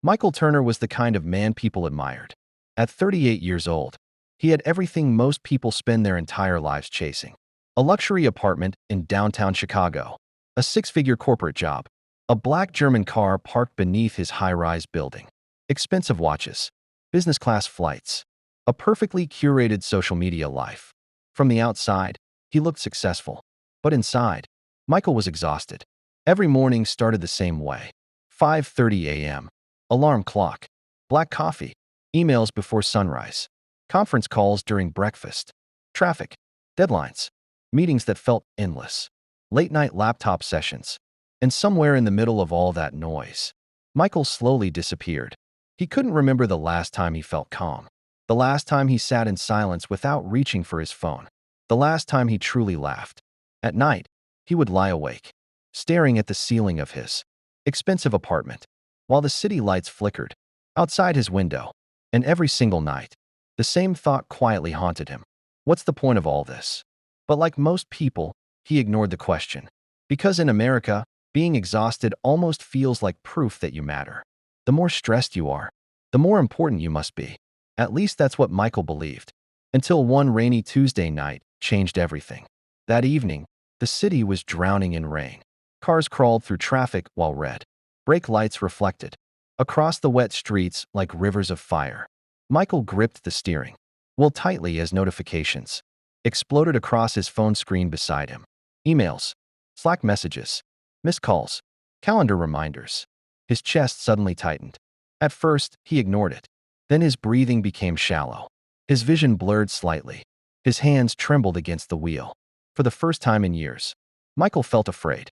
Michael Turner was the kind of man people admired. At 38 years old, he had everything most people spend their entire lives chasing. A luxury apartment in downtown Chicago, a six-figure corporate job, a black German car parked beneath his high-rise building, expensive watches, business-class flights, a perfectly curated social media life. From the outside, he looked successful. But inside, Michael was exhausted. Every morning started the same way. 5:30 a.m. Alarm clock. Black coffee. Emails before sunrise. Conference calls during breakfast. Traffic. Deadlines. Meetings that felt endless. Late-night laptop sessions. And somewhere in the middle of all that noise, Michael slowly disappeared. He couldn't remember the last time he felt calm. The last time he sat in silence without reaching for his phone. The last time he truly laughed. At night, he would lie awake, staring at the ceiling of his expensive apartment, while the city lights flickered outside his window. And every single night, the same thought quietly haunted him. What's the point of all this? But like most people, he ignored the question. Because in America, being exhausted almost feels like proof that you matter. The more stressed you are, the more important you must be. At least that's what Michael believed. Until one rainy Tuesday night changed everything. That evening, the city was drowning in rain. Cars crawled through traffic while red brake lights reflected across the wet streets like rivers of fire. Michael gripped the steering wheel tightly as notifications exploded across his phone screen beside him. Emails, Slack messages, missed calls, calendar reminders. His chest suddenly tightened. At first, he ignored it. Then his breathing became shallow. His vision blurred slightly. His hands trembled against the wheel. For the first time in years, Michael felt afraid.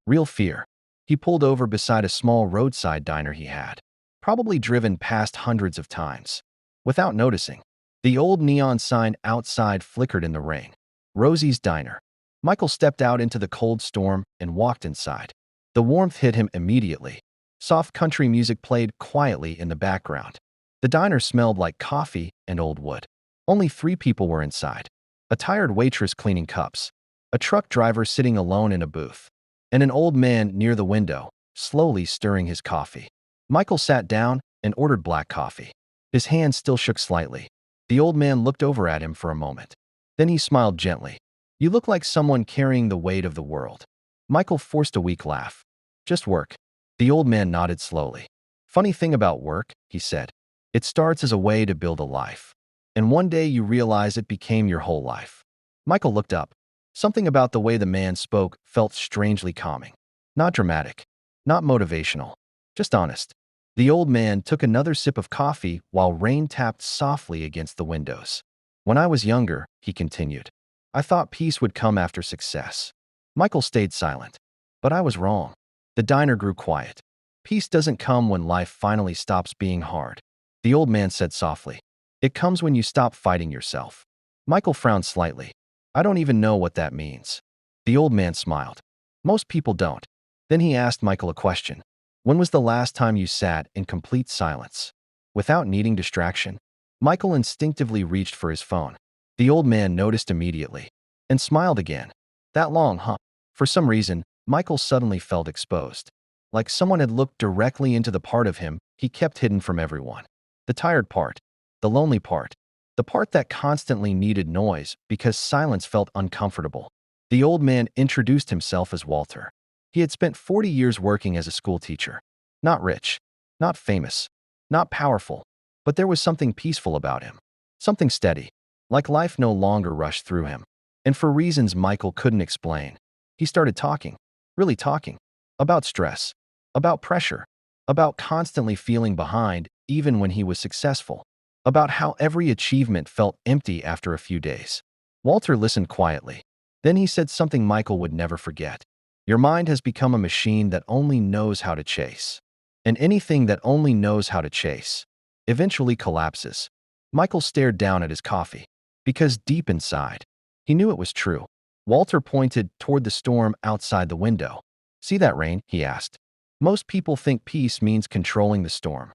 Real fear. He pulled over beside a small roadside diner he had probably driven past hundreds of times. Without noticing, the old neon sign outside flickered in the rain. Rosie's Diner. Michael stepped out into the cold storm and walked inside. The warmth hit him immediately. Soft country music played quietly in the background. The diner smelled like coffee and old wood. Only 3 people were inside. A tired waitress cleaning cups, a truck driver sitting alone in a booth, and an old man near the window, slowly stirring his coffee. Michael sat down and ordered black coffee. His hand still shook slightly. The old man looked over at him for a moment. Then he smiled gently. "You look like someone carrying the weight of the world." Michael forced a weak laugh. "Just work." The old man nodded slowly. "Funny thing about work," he said. "It starts as a way to build a life. And one day you realize it became your whole life." Michael looked up. Something about the way the man spoke felt strangely calming. Not dramatic, not motivational, just honest. The old man took another sip of coffee while rain tapped softly against the windows. "When I was younger," he continued, "I thought peace would come after success." Michael stayed silent. But I was wrong. The diner grew quiet. "Peace doesn't come when life finally stops being hard," the old man said softly. "It comes when you stop fighting yourself." Michael frowned slightly. "I don't even know what that means." The old man smiled. "Most people don't." Then he asked Michael a question. "When was the last time you sat in complete silence, without needing distraction?" Michael instinctively reached for his phone. The old man noticed immediately and smiled again. "That long, huh?" For some reason, Michael suddenly felt exposed, like someone had looked directly into the part of him he kept hidden from everyone. The tired part, the lonely part, the part that constantly needed noise because silence felt uncomfortable. The old man introduced himself as Walter. He had spent 40 years working as a school teacher. Not rich, not famous, not powerful, but there was something peaceful about him. Something steady, like life no longer rushed through him. And for reasons Michael couldn't explain, he started talking, really talking, about stress, about pressure, about constantly feeling behind even when he was successful, about how every achievement felt empty after a few days. Walter listened quietly. Then he said something Michael would never forget. "Your mind has become a machine that only knows how to chase. And anything that only knows how to chase eventually collapses." Michael stared down at his coffee, because deep inside, he knew it was true. Walter pointed toward the storm outside the window. "See that rain?" he asked. "Most people think peace means controlling the storm."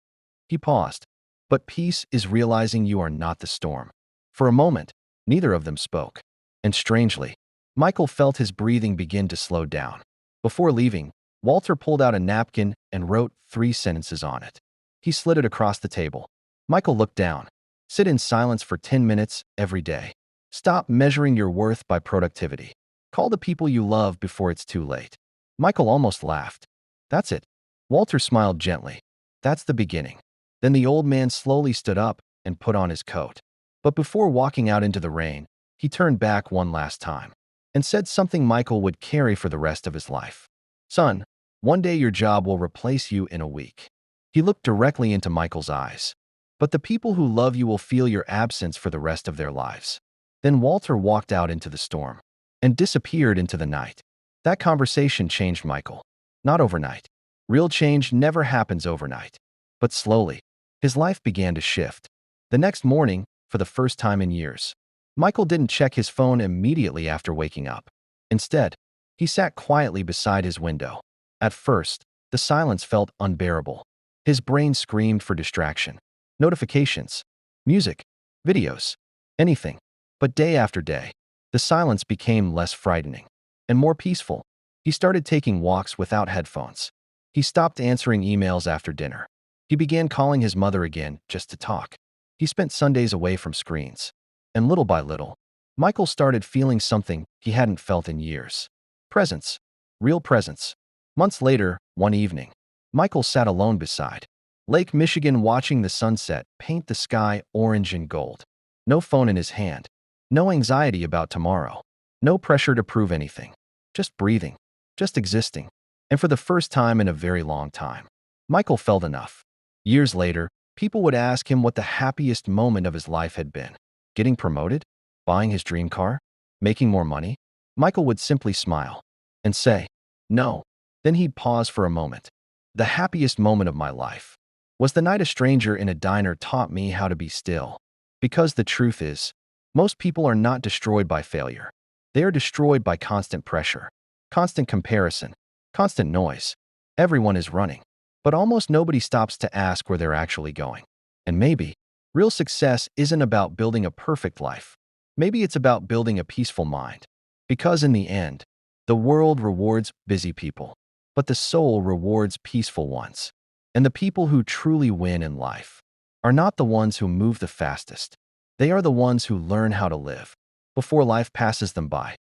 He paused. "But peace is realizing you are not the storm." For a moment, neither of them spoke. And strangely, Michael felt his breathing begin to slow down. Before leaving, Walter pulled out a napkin and wrote 3 sentences on it. He slid it across the table. Michael looked down. Sit in silence for 10 minutes every day. Stop measuring your worth by productivity. Call the people you love before it's too late. Michael almost laughed. That's it. Walter smiled gently. That's the beginning. Then the old man slowly stood up and put on his coat. But before walking out into the rain, he turned back one last time and said something Michael would carry for the rest of his life. Son, one day your job will replace you in a week. He looked directly into Michael's eyes. But the people who love you will feel your absence for the rest of their lives. Then Walter walked out into the storm and disappeared into the night. That conversation changed Michael. Not overnight. Real change never happens overnight. But slowly, his life began to shift. The next morning, for the first time in years, Michael didn't check his phone immediately after waking up. Instead, he sat quietly beside his window. At first, the silence felt unbearable. His brain screamed for distraction. Notifications, music, videos, anything. But day after day, the silence became less frightening and more peaceful. He started taking walks without headphones. He stopped answering emails after dinner. He began calling his mother again just to talk. He spent Sundays away from screens. And little by little, Michael started feeling something he hadn't felt in years. Presence. Real presence. Months later, one evening, Michael sat alone beside Lake Michigan watching the sunset paint the sky orange and gold. No phone in his hand. No anxiety about tomorrow. No pressure to prove anything. Just breathing. Just existing. And for the first time in a very long time, Michael felt enough. Years later, people would ask him what the happiest moment of his life had been. Getting promoted? Buying his dream car? Making more money? Michael would simply smile and say, no. Then he'd pause for a moment. The happiest moment of my life was the night a stranger in a diner taught me how to be still. Because the truth is, most people are not destroyed by failure. They are destroyed by constant pressure, constant comparison, constant noise. Everyone is running, but almost nobody stops to ask where they're actually going. And maybe real success isn't about building a perfect life. Maybe it's about building a peaceful mind. Because in the end, the world rewards busy people, but the soul rewards peaceful ones. And the people who truly win in life are not the ones who move the fastest. They are the ones who learn how to live before life passes them by.